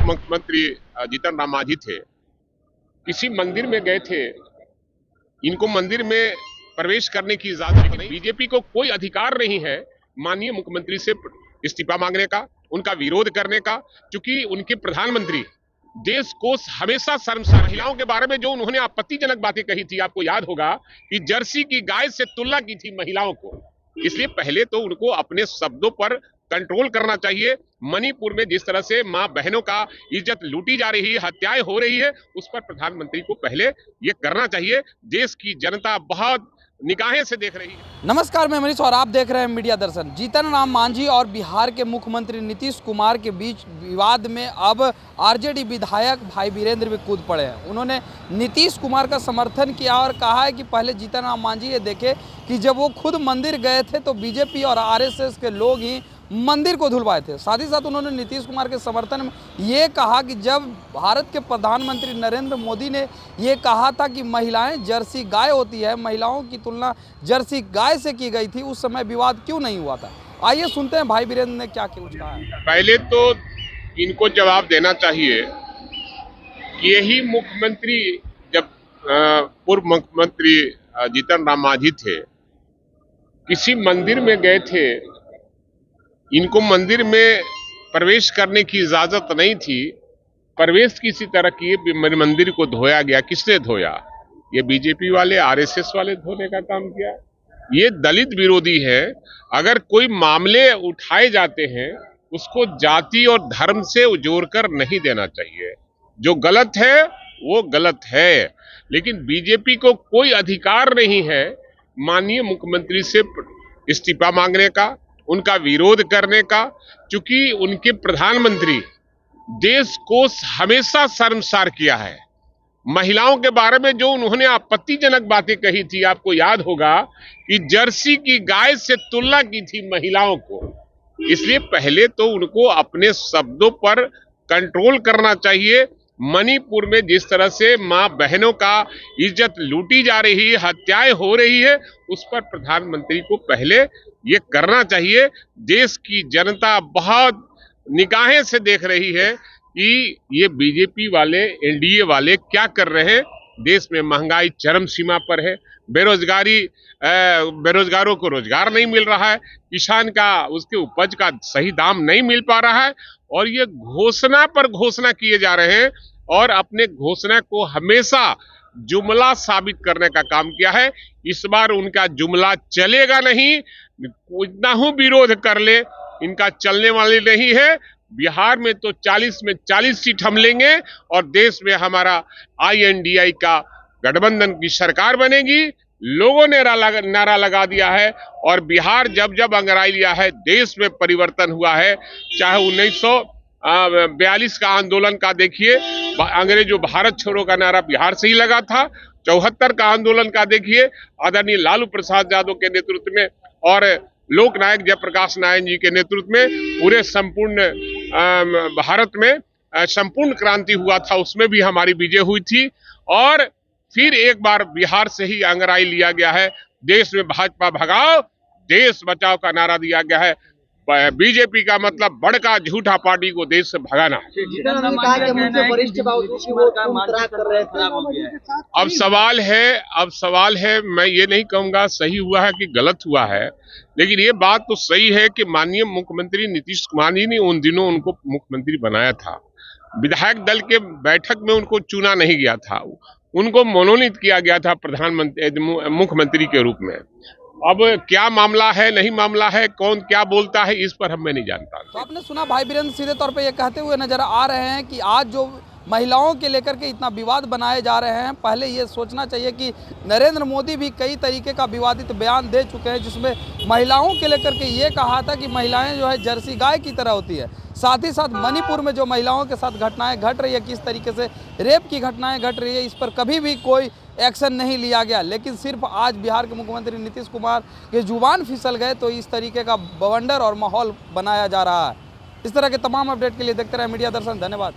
मुख्यमंत्री जीतन राम मांझी थे, किसी मंदिर में गए थे। इनको मंदिर में प्रवेश करने की इजाजत नहीं। बीजेपी को कोई अधिकार नहीं है माननीय मुख्यमंत्री से इस्तीफा मांगने का, उनका विरोध करने का, क्योंकि उनके प्रधानमंत्री देश को हमेशा शर्मसार। महिलाओं के बारे में जो उन्होंने आपत्तिजनक बातें कही थी, आपको याद होगा कि जर्सी की गाय से तुलना की थी महिलाओं को। इसलिए पहले तो उनको अपने शब्दों पर कंट्रोल करना चाहिए। मणिपुर में जिस तरह से मां बहनों का इज्जत लूटी जा रही है, हत्याएं हो रही है, उस पर प्रधानमंत्री को पहले ये करना चाहिए। देश की जनता बहुत निगाहें से देख रही है। नमस्कार, मैं मनीष और आप देख रहे हैं मीडिया दर्शन। जीतन राम मांझी और बिहार के मुख्यमंत्री नीतीश कुमार के बीच विवाद में अब आरजेडी विधायक भाई वीरेंद्र भी कूद पड़े हैं। उन्होंने नीतीश कुमार का समर्थन किया और कहा है कि पहले जीतन राम मांझी ये देखे कि जब वो खुद मंदिर गए थे तो बीजेपी और आरएसएस के लोग ही मंदिर को धुलवाए थे। साथ ही साथ उन्होंने नीतीश कुमार के समर्थन में ये कहा कि जब भारत के प्रधानमंत्री नरेंद्र मोदी ने ये कहा था कि महिलाएं जर्सी गाय होती है, महिलाओं की तुलना जर्सी गाय से की गई थी, उस समय विवाद क्यों नहीं हुआ था। आइए सुनते हैं भाई वीरेंद्र ने क्या कुछ कहा है। पहले तो इनको जवाब देना चाहिए कि यही मुख्यमंत्री जब पूर्व मुख्यमंत्री जीतन राम मांझी थे, किसी मंदिर में गए थे। इनको मंदिर में प्रवेश करने की इजाजत नहीं थी। प्रवेश किसी तरह किए मंदिर को धोया गया। किसने धोया? ये बीजेपी वाले, आरएसएस वाले धोने का काम किया। ये दलित विरोधी है। अगर कोई मामले उठाए जाते हैं उसको जाति और धर्म से जोड़कर नहीं देना चाहिए। जो गलत है वो गलत है, लेकिन बीजेपी को कोई अधिकार नहीं है माननीय मुख्यमंत्री से इस्तीफा मांगने का, उनका विरोध करने का, क्योंकि उनके प्रधानमंत्री देश को हमेशा शर्मसार किया है। महिलाओं के बारे में जो उन्होंने आपत्तिजनक बातें कही थी, आपको याद होगा कि जर्सी की गाय से तुलना की थी महिलाओं को। इसलिए पहले तो उनको अपने शब्दों पर कंट्रोल करना चाहिए। मणिपुर में जिस तरह से मां बहनों का इज्जत लूटी जा रही है, हत्याएं हो रही है, उस पर प्रधानमंत्री को पहले ये करना चाहिए। देश की जनता बहुत निगाहें से देख रही है कि ये बीजेपी वाले, एनडीए वाले क्या कर रहे हैं। देश में महंगाई चरम सीमा पर है, बेरोजगारों को रोजगार नहीं मिल रहा है, किसान का उसके उपज का सही दाम नहीं मिल पा रहा है, और ये घोषणा पर घोषणा किए जा रहे हैं और अपने घोषणा को हमेशा जुमला साबित करने का काम किया है। इस बार उनका जुमला चलेगा नहीं। इतना ही विरोध कर ले, इनका चलने वाली नहीं है। बिहार में तो 40 में 40 सीट हम लेंगे और देश में हमारा INDI का गठबंधन की सरकार बनेगी। लोगों ने नारा लगा दिया है और बिहार जब जब अंगड़ाई लिया है, देश में परिवर्तन हुआ है। चाहे 1942 का आंदोलन का देखिए, अंग्रेजों भारत छोड़ो का नारा बिहार से ही लगा था। 74 का आंदोलन का देखिए, आदरणीय लालू प्रसाद यादव के नेतृत्व में और लोकनायक जयप्रकाश नारायण जी के नेतृत्व में पूरे संपूर्ण भारत में संपूर्ण क्रांति हुआ था, उसमें भी हमारी विजय हुई थी। और फिर एक बार बिहार से ही अंगड़ाई लिया गया है। देश में भाजपा भगाओ, देश बचाओ का नारा दिया गया है। बीजेपी का मतलब बड़का झूठा पार्टी को देश से भगाना है। अब सवाल है, मैं ये नहीं कहूंगा सही हुआ है कि गलत हुआ है, लेकिन ये बात तो सही है कि माननीय मुख्यमंत्री नीतीश कुमार जी ने उन दिनों उनको मुख्यमंत्री बनाया था। विधायक दल के बैठक में उनको चुना नहीं गया था, उनको मनोनीत किया गया था मुख्यमंत्री के रूप में। अब क्या मामला है, नहीं मामला है, कौन क्या बोलता है, इस पर मैं नहीं जानता। तो आपने सुना भाई वीरेंद्र सीधे तौर पे ये कहते हुए नजर आ रहे हैं कि आज जो महिलाओं के लेकर के इतना विवाद बनाए जा रहे हैं, पहले ये सोचना चाहिए कि नरेंद्र मोदी भी कई तरीके का विवादित बयान दे चुके हैं, जिसमें महिलाओं के लेकर के ये कहा था कि महिलाएं जो है जर्सी गाय की तरह होती है। साथ ही साथ मणिपुर में जो महिलाओं के साथ घटनाएं घट रही है, किस तरीके से रेप की घटनाएं घट रही है, इस पर कभी भी कोई एक्शन नहीं लिया गया। लेकिन सिर्फ आज बिहार के मुख्यमंत्री नीतीश कुमार के जुबान फिसल गए तो इस तरीके का बवंडर और माहौल बनाया जा रहा है। इस तरह के तमाम अपडेट के लिए देखते रहे मीडिया दर्शन। धन्यवाद।